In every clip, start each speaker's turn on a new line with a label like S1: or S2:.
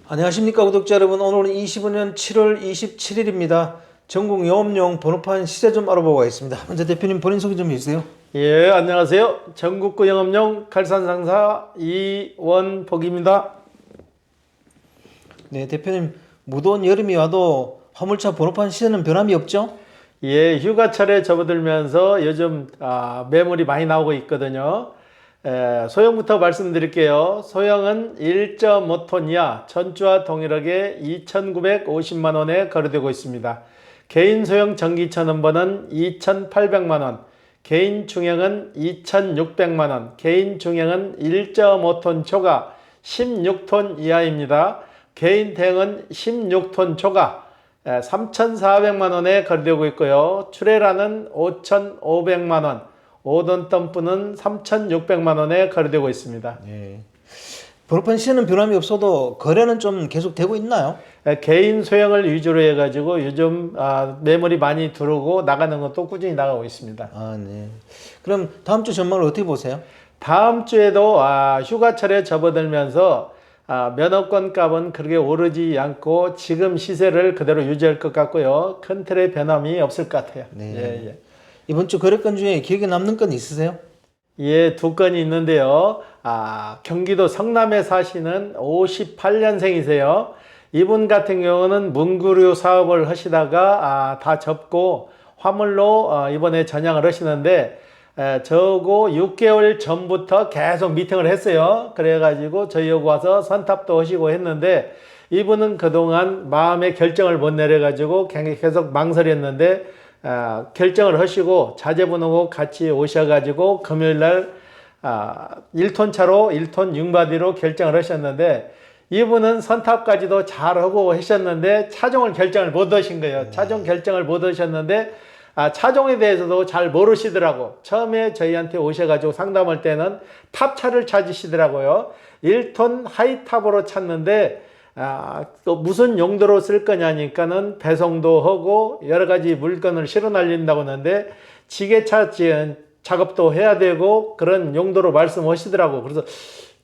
S1: 안녕하십니까 구독자 여러분. 오늘은 25년 7월 27일입니다. 전국 영업용 번호판 시세 좀 알아보고 가겠습니다. 먼저 대표님 본인 소개 좀 해주세요.
S2: 예, 안녕하세요. 전국구 영업용 칼산상사 이원복입니다.
S1: 네, 대표님 무더운 여름이 와도 화물차 번호판 시세는 변함이 없죠?
S2: 예, 휴가철에 접어들면서 요즘 매물이 많이 나오고 있거든요. 소형부터 말씀드릴게요. 소형은 1.5톤 이하 전주와 동일하게 2,950만 원에 거래되고 있습니다. 개인 소형 전기차 넘버는 2,800만 원, 개인 중형은 2,600만 원, 개인 중형은 1.5톤 초과 16톤 이하입니다. 개인 대형은 16톤 초과 3,400만 원에 거래되고 있고요. 출애라는 5,500만 원, 5돈 덤프는 3,600만 원에 거래되고 있습니다.
S1: 네. 번호판 시세는 변함이 없어도 거래는 좀 계속 되고 있나요?
S2: 개인 소형을 위주로 해가지고 요즘 매물이 많이 들어오고 나가는 것도 꾸준히 나가고 있습니다.
S1: 네. 그럼 다음 주 전망을 어떻게 보세요?
S2: 다음 주에도 휴가철에 접어들면서 면허권 값은 그렇게 오르지 않고 지금 시세를 그대로 유지할 것 같고요. 큰 틀의 변함이 없을 것 같아요.
S1: 네.
S2: 예.
S1: 이번 주 거래건 중에 기억에 남는 건 있으세요?
S2: 예, 두 건이 있는데요. 경기도 성남에 사시는 58년생이세요. 이분 같은 경우는 문구류 사업을 하시다가 다 접고 화물로 이번에 전향을 하시는데 저하고 6개월 전부터 계속 미팅을 했어요. 그래가지고 저희하고 와서 선탑도 하시고 했는데 이분은 그동안 마음의 결정을 못 내려가지고 계속 망설였는데 결정을 하시고 자제분하고 같이 오셔가지고 금요일날 1톤 차로 1톤 융바디로 결정을 하셨는데 이분은 선탑까지도 잘하고 하셨는데 차종을 결정을 못 하신 거예요. 차종 결정을 못 하셨는데 차종에 대해서도 잘 모르시더라고. 처음에 저희한테 오셔가지고 상담할 때는 탑차를 찾으시더라고요. 1톤 하이탑으로 찾는데 또 무슨 용도로 쓸 거냐니까는 배송도 하고 여러 가지 물건을 실어 날린다고 하는데 지게차 작업도 해야 되고 그런 용도로 말씀하시더라고. 그래서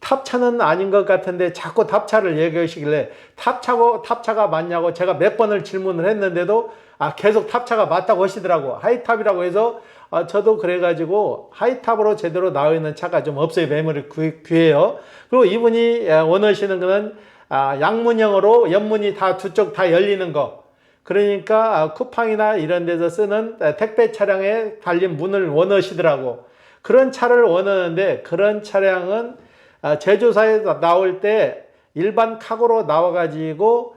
S2: 탑차는 아닌 것 같은데 자꾸 탑차를 얘기하시길래 탑차가 맞냐고 제가 몇 번을 질문을 했는데도 계속 탑차가 맞다고 하시더라고. 하이탑이라고 해서 저도 그래가지고 하이탑으로 제대로 나와 있는 차가 좀 없어요. 매물이 귀해요. 그리고 이분이 원하시는 거는 양문형으로 옆문이 다 두 쪽 다 열리는 거. 그러니까 쿠팡이나 이런 데서 쓰는 택배 차량에 달린 문을 원하시더라고. 그런 차를 원하는데 그런 차량은 제조사에 나올 때 일반 카고로 나와가지고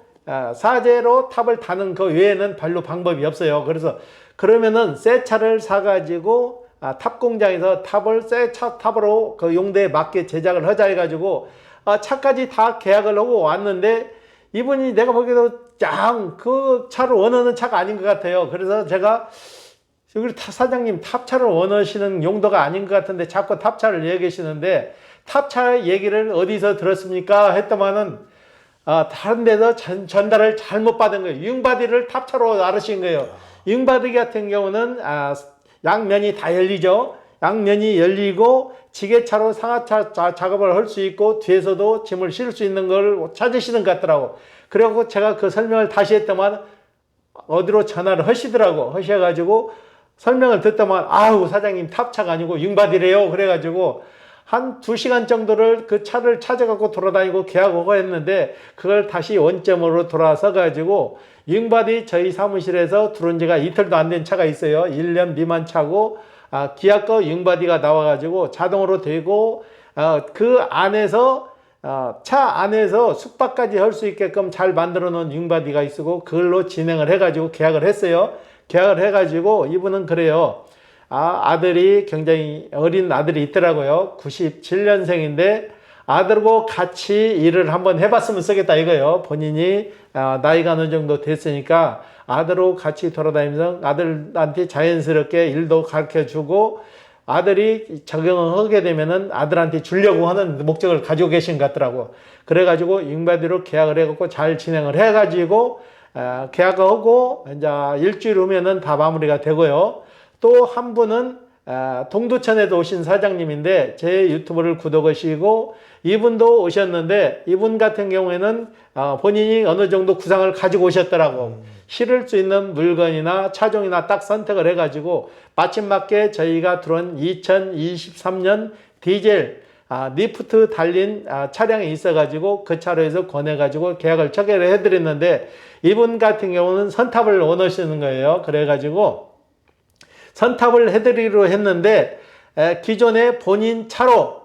S2: 사제로 탑을 타는 그 외에는 별로 방법이 없어요. 그래서 그러면은 새 차를 사가지고 탑 공장에서 탑을 새 차 탑으로 그 용도에 맞게 제작을 하자 해가지고 차까지 다 계약을 하고 왔는데 이분이 내가 보기에도 그 차를 원하는 차가 아닌 것 같아요. 그래서 제가 여기 사장님 탑차를 원하시는 용도가 아닌 것 같은데 자꾸 탑차를 얘기하시는데 탑차 얘기를 어디서 들었습니까? 했더만은 다른 데서 전달을 잘못 받은 거예요. 융바디를 탑차로 알으신 거예요. 융바디 같은 경우는 양면이 다 열리죠. 양면이 열리고 지게차로 상하차 작업을 할 수 있고 뒤에서도 짐을 실을 수 있는 걸 찾으시는 것 같더라고. 그래갖고 제가 그 설명을 다시 했더만 어디로 전화를 하셔가지고 설명을 듣더만 사장님 탑차가 아니고 융바디래요. 그래가지고 한 2시간 정도를 그 차를 찾아갖고 돌아다니고 계약하고 했는데 그걸 다시 원점으로 돌아서 가지고 융바디 저희 사무실에서 들어온 지가 이틀도 안 된 차가 있어요. 1년 미만 차고 기아 거 융바디가 나와가지고 자동으로 되고 그 안에서 차 안에서 숙박까지 할 수 있게끔 잘 만들어 놓은 융바디가 있고 그걸로 진행을 해가지고 계약을 했어요. 계약을 해가지고 이분은 그래요. 아들이 굉장히 어린 아들이 있더라고요. 97년생인데 아들하고 같이 일을 한번 해봤으면 쓰겠다 이거예요. 본인이 나이가 어느 정도 됐으니까 아들하고 같이 돌아다니면서 아들한테 자연스럽게 일도 가르쳐주고 아들이 적용을 하게 되면은 아들한테 주려고 하는 목적을 가지고 계신 것 같더라고. 그래가지고 융바디로 계약을 해갖고 잘 진행을 해가지고 계약을 하고 이제 일주일 후면은 다 마무리가 되고요. 또 한 분은 동두천에도 오신 사장님인데 제 유튜브를 구독하시고 이분도 오셨는데 이분 같은 경우에는 본인이 어느 정도 구상을 가지고 오셨더라고. 실을 수 있는 물건이나 차종이나 딱 선택을 해가지고 마침 맞게 저희가 들어온 2023년 디젤 리프트 달린 차량이 있어가지고 그 차로 해서 권해가지고 계약을 체결을 해드렸는데 이분 같은 경우는 선탑을 원하시는 거예요. 그래가지고 선탑을 해드리기로 했는데 기존에 본인 차로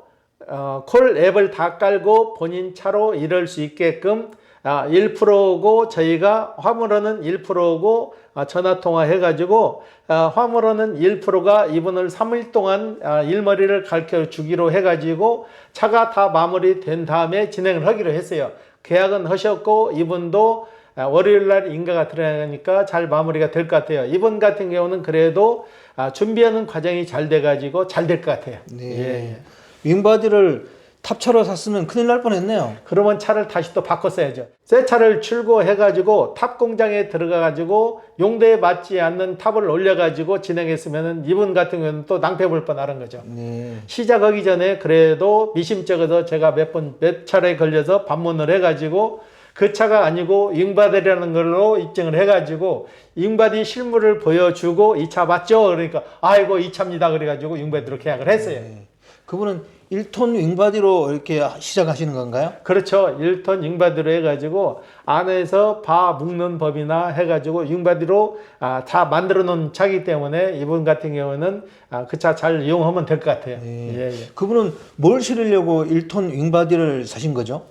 S2: 콜 앱을 다 깔고 본인 차로 이럴 수 있게끔 1%고 저희가 화물원은 1%고 전화통화 해가지고 화물원은 1%가 이분을 3일 동안 일머리를 가르쳐 주기로 해가지고 차가 다 마무리된 다음에 진행을 하기로 했어요. 계약은 하셨고 이분도 월요일날 인가가 들어가니까 잘 마무리가 될 것 같아요. 이분 같은 경우는 그래도 준비하는 과정이 잘 돼가지고 잘 될 것 같아요.
S1: 네.
S2: 예.
S1: 윙바디를 탑차로 샀으면 큰일 날 뻔했네요.
S2: 그러면 차를 다시 또 바꿨어야죠. 새 차를 출고해가지고 탑 공장에 들어가가지고 용도에 맞지 않는 탑을 올려가지고 진행했으면 이분 같은 경우는 또 낭패 볼 뻔하는 거죠.
S1: 네.
S2: 시작하기 전에 그래도 미심쩍어서 제가 몇 차례 걸려서 반문을 해가지고 그 차가 아니고 윙바디라는 걸로 입증을 해가지고 윙바디 실물을 보여주고 이 차 맞죠? 그러니까 아이고 이 차입니다. 그래가지고 윙바디로 계약을 했어요.
S1: 네. 그분은 1톤 윙바디로 이렇게 시작하시는 건가요?
S2: 그렇죠. 1톤 윙바디로 해가지고 안에서 바 묶는 법이나 해가지고 윙바디로 다 만들어 놓은 차기 때문에 이분 같은 경우는 그 차 잘 이용하면 될 것 같아요.
S1: 네.
S2: 예, 예.
S1: 그분은 뭘 실으려고 1톤 윙바디를 사신 거죠?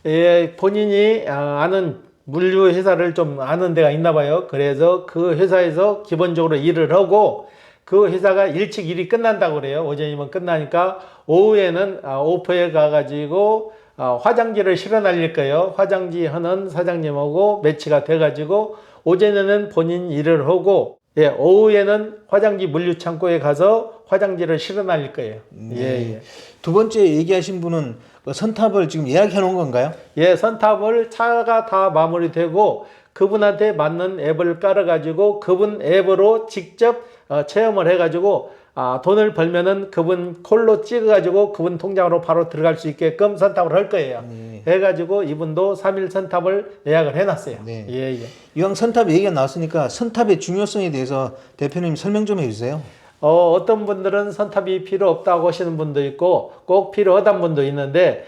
S2: 예, 본인이 아는 물류 회사를 좀 아는 데가 있나 봐요. 그래서 그 회사에서 기본적으로 일을 하고 그 회사가 일찍 일이 끝난다고 그래요. 오전이면 끝나니까 오후에는 오프에 가가지고 화장지를 실어 날릴 거예요. 화장지 하는 사장님하고 매치가 돼가지고 오전에는 본인 일을 하고 예, 오후에는 화장지 물류 창고에 가서 화장지를 실어 날릴 거예요.
S1: 네.
S2: 예, 예.
S1: 두 번째 얘기하신 분은 그 선탑을 지금 예약해 놓은 건가요?
S2: 예, 선탑을 차가 다 마무리되고 그분한테 맞는 앱을 깔아가지고 그분 앱으로 직접 체험을 해가지고 돈을 벌면은 그분 콜로 찍어가지고 그분 통장으로 바로 들어갈 수 있게끔 선탑을 할 거예요.
S1: 네.
S2: 해가지고 이분도 3일 선탑을 예약을 해놨어요.
S1: 네.
S2: 예, 예.
S1: 이왕 선탑 얘기가 나왔으니까 선탑의 중요성에 대해서 대표님 설명 좀 해주세요.
S2: 어떤 분들은 선탑이 필요 없다고 하시는 분도 있고 꼭 필요하다는 분도 있는데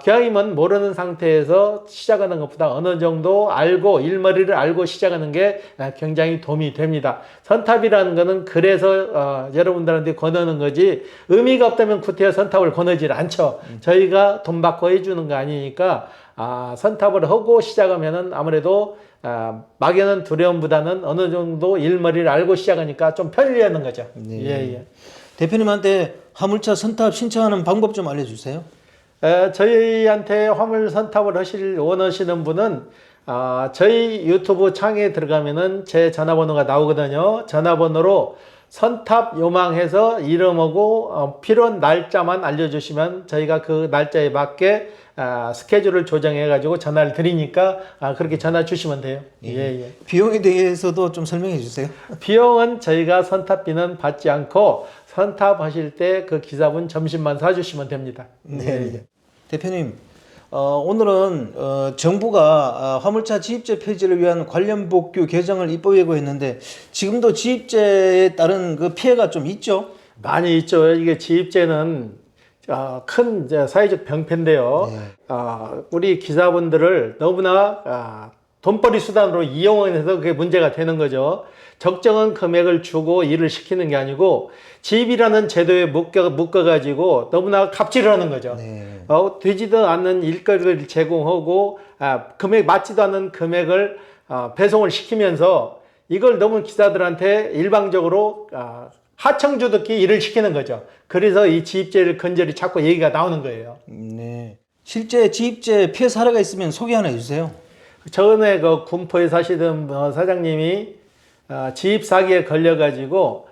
S2: 기왕이면 모르는 상태에서 시작하는 것보다 어느 정도 알고 일머리를 알고 시작하는 게 굉장히 도움이 됩니다. 선탑이라는 거는 그래서 여러분들한테 권하는 거지 의미가 없다면 구태여 선탑을 권하지 않죠. 저희가 돈 받고 해주는 거 아니니까 선탑을 하고 시작하면은 아무래도 막연한 두려움보다는 어느 정도 일머리를 알고 시작하니까 좀 편리하는 거죠.
S1: 네.
S2: 예, 예.
S1: 대표님한테 화물차 선탑 신청하는 방법 좀 알려주세요.
S2: 저희한테 화물 선탑을 원하시는 분은 저희 유튜브 창에 들어가면은 제 전화번호가 나오거든요. 전화번호로 선탑 요망해서 이름하고 필요한 날짜만 알려주시면 저희가 그 날짜에 맞게 스케줄을 조정해 가지고 전화를 드리니까 그렇게 전화 주시면 돼요. 예, 예.
S1: 비용에 대해서도 좀 설명해 주세요.
S2: 비용은 저희가 선탑비는 받지 않고 선탑하실 때 그 기사분 점심만 사주시면 됩니다.
S1: 네.
S2: 예, 예.
S1: 대표님, 오늘은 정부가 화물차 지입제 폐지를 위한 관련 복규 개정을 입법 예고했는데 지금도 지입제에 따른 그 피해가 좀 있죠?
S2: 많이 있죠. 이게 지입제는 큰 사회적 병폐인데요.
S1: 네.
S2: 우리 기사분들을 너무나 돈벌이 수단으로 이용해서 그게 문제가 되는 거죠. 적정한 금액을 주고 일을 시키는 게 아니고 지입이라는 제도에 묶어가지고 너무나 갑질을 하는 거죠.
S1: 네.
S2: 되지도 않는 일거리를 제공하고 금액 맞지도 않는 금액을 배송을 시키면서 이걸 너무 기사들한테 일방적으로 하청주듣기 일을 시키는 거죠. 그래서 이 지입제를 근절이 자꾸 얘기가 나오는 거예요.
S1: 네. 실제 지입제 피해 사례가 있으면 소개 하나 해주세요.
S2: 전에 그 군포에 사시던 사장님이 지입 사기에 걸려가지고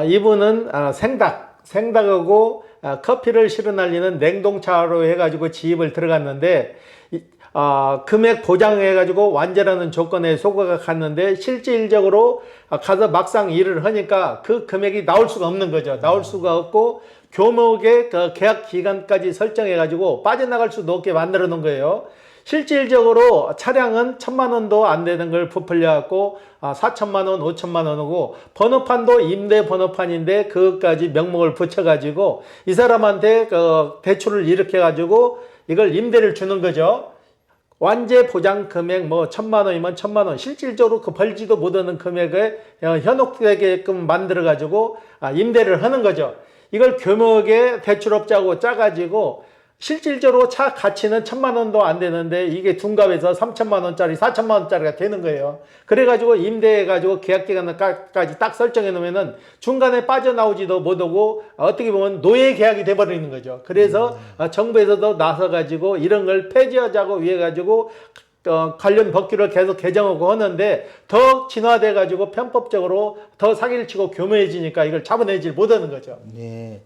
S2: 이분은 생닭하고 커피를 실어 날리는 냉동차로 해가지고 지입을 들어갔는데 금액 보장해가지고 완전하는 조건에 소거가 갔는데 실질적으로 가서 막상 일을 하니까 그 금액이 나올 수가 없는 거죠. 나올 수가 없고 교목의 그 계약 기간까지 설정해가지고 빠져나갈 수도 없게 만들어 놓은 거예요. 실질적으로 차량은 1,000만 원도 안 되는 걸 부풀려 갖고 4,000만 원, 5,000만 원이고 번호판도 임대 번호판인데 그것까지 명목을 붙여 가지고 이 사람한테 그 대출을 일으켜 가지고 이걸 임대를 주는 거죠. 완제 보장 금액 뭐 1,000만 원이면 1,000만 원, 실질적으로 그 벌지도 못하는 금액을 현혹되게끔 만들어 가지고 임대를 하는 거죠. 이걸 교목에 대출업자하고 짜가지고 실질적으로 차 가치는 1,000만 원도 안 되는데 이게 둔갑해서 3,000만 원짜리, 4,000만 원짜리가 되는 거예요. 그래가지고 임대해가지고 계약기간까지 딱 설정해 놓으면은 중간에 빠져나오지도 못하고 어떻게 보면 노예 계약이 돼버리는 거죠. 그래서 정부에서도 나서가지고 이런 걸 폐지하자고 위해가지고 관련 법규를 계속 개정하고 하는데 더 진화돼가지고 편법적으로 더 사기를 치고 교묘해지니까 이걸 잡아내질 못하는 거죠.
S1: 네.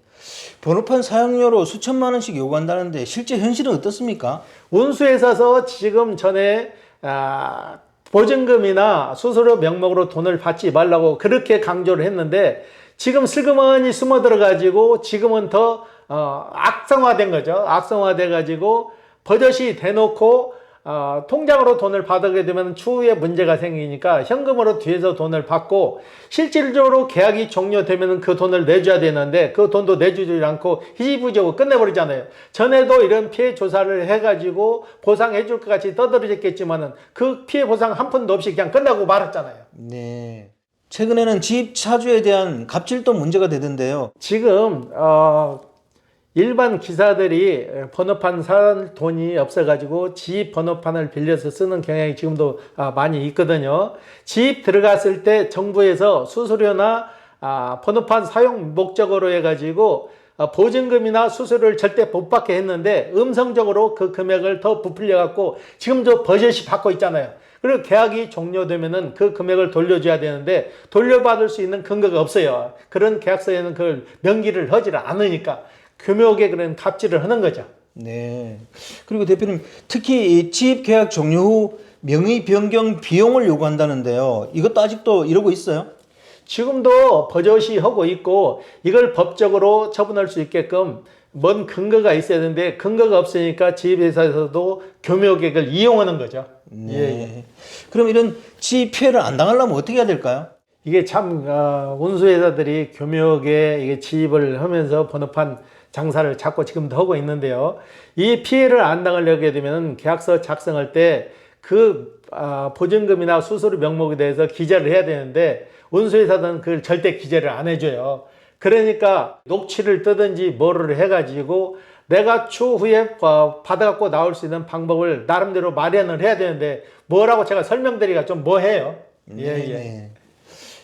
S1: 번호판 사용료로 수천만 원씩 요구한다는데 실제 현실은 어떻습니까?
S2: 운수회사에서 지금 전에 보증금이나 수수료 명목으로 돈을 받지 말라고 그렇게 강조를 했는데 지금 슬그머니 숨어 들어가지고 지금은 더 악성화된 거죠. 악성화돼 가지고 버젓이 대놓고 통장으로 돈을 받게 되면 추후에 문제가 생기니까 현금으로 뒤에서 돈을 받고 실질적으로 계약이 종료되면 그 돈을 내줘야 되는데 그 돈도 내주지 않고 희지부지하고 끝내버리잖아요. 전에도 이런 피해 조사를 해가지고 보상해 줄 것 같이 떠들어졌겠지만은 그 피해 보상 한 푼도 없이 그냥 끝나고 말았잖아요.
S1: 네. 최근에는 집 차주에 대한 갑질도 문제가 되던데요.
S2: 지금 일반 기사들이 번호판 살 돈이 없어가지고 집 번호판을 빌려서 쓰는 경향이 지금도 많이 있거든요. 집 들어갔을 때 정부에서 수수료나 번호판 사용 목적으로 해가지고 보증금이나 수수료를 절대 못 받게 했는데 음성적으로 그 금액을 더 부풀려 갖고 지금도 버젓이 받고 있잖아요. 그리고 계약이 종료되면은 그 금액을 돌려줘야 되는데 돌려받을 수 있는 근거가 없어요. 그런 계약서에는 그걸 명기를 하지 않으니까 교묘하게 그런 갑질을 하는 거죠.
S1: 네. 그리고 대표님 특히 이 집 계약 종료 후 명의 변경 비용을 요구한다는데요. 이것도 아직도 이러고 있어요?
S2: 지금도 버젓이 하고 있고 이걸 법적으로 처분할 수 있게끔 뭔 근거가 있어야 되는데 근거가 없으니까 지입회사에서도 교묘하게 그걸 이용하는 거죠.
S1: 네.
S2: 예.
S1: 그럼 이런 집 피해를 안 당하려면 어떻게 해야 될까요?
S2: 이게 참 운수회사들이 교묘하게 이게 지입을 하면서 번호판 장사를 자꾸 지금도 하고 있는데요. 이 피해를 안 당하려게 되면 계약서 작성할 때 그 보증금이나 수수료 명목에 대해서 기재를 해야 되는데 운수회사는 그걸 절대 기재를 안 해줘요. 그러니까 녹취를 뜨든지 뭐를 해가지고 내가 추후에 받아갖고 나올 수 있는 방법을 나름대로 마련을 해야 되는데 뭐라고 제가 설명드리기가 좀 뭐해요.
S1: 예.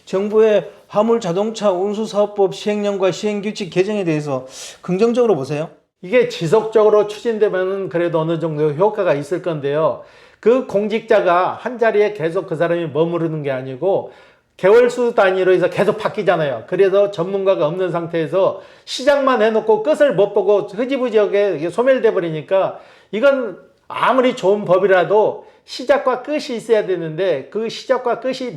S1: 정부의 화물 자동차 운수사업법 시행령과 시행규칙 개정에 대해서 긍정적으로 보세요.
S2: 이게 지속적으로 추진되면 그래도 어느 정도 효과가 있을 건데요. 그 공직자가 한 자리에 계속 그 사람이 머무르는 게 아니고 개월수 단위로 해서 계속 바뀌잖아요. 그래서 전문가가 없는 상태에서 시작만 해놓고 끝을 못 보고 흐지부지하게 소멸돼 버리니까 이건 아무리 좋은 법이라도 시작과 끝이 있어야 되는데 그 시작과 끝이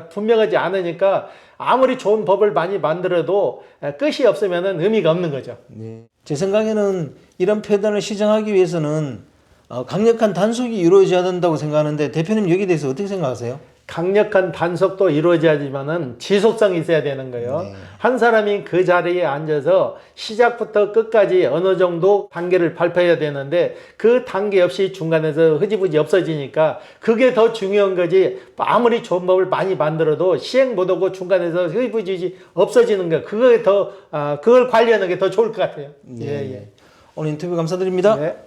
S2: 분명하지 않으니까 아무리 좋은 법을 많이 만들어도 끝이 없으면 의미가 없는 거죠.
S1: 네. 제 생각에는 이런 폐단을 시정하기 위해서는 강력한 단속이 이루어져야 된다고 생각하는데 대표님 여기에 대해서 어떻게 생각하세요?
S2: 강력한 단속도 이루어져야지만은 지속성이 있어야 되는 거예요.
S1: 네.
S2: 한 사람이 그 자리에 앉아서 시작부터 끝까지 어느 정도 단계를 발표해야 되는데 그 단계 없이 중간에서 흐지부지 없어지니까 그게 더 중요한 거지. 아무리 좋은 법을 많이 만들어도 시행 못하고 중간에서 흐지부지 없어지는 거 그거에 더 그걸 관리하는 게 더 좋을 것 같아요.
S1: 네.
S2: 예.
S1: 오늘 인터뷰 감사드립니다.
S2: 네.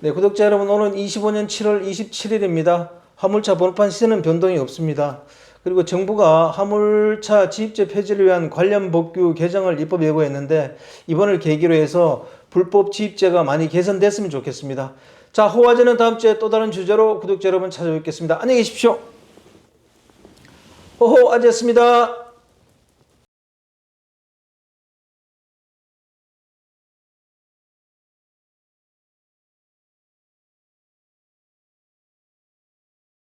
S1: 네, 구독자 여러분, 오늘 25년 7월 27일입니다. 화물차 번호판 시세는 변동이 없습니다. 그리고 정부가 화물차 지입제 폐지를 위한 관련 법규 개정을 입법 예고했는데 이번을 계기로 해서 불법 지입제가 많이 개선됐으면 좋겠습니다. 자, 호화제는 다음 주에 또 다른 주제로 구독자 여러분 찾아뵙겠습니다. 안녕히 계십시오. 호호아제였습니다.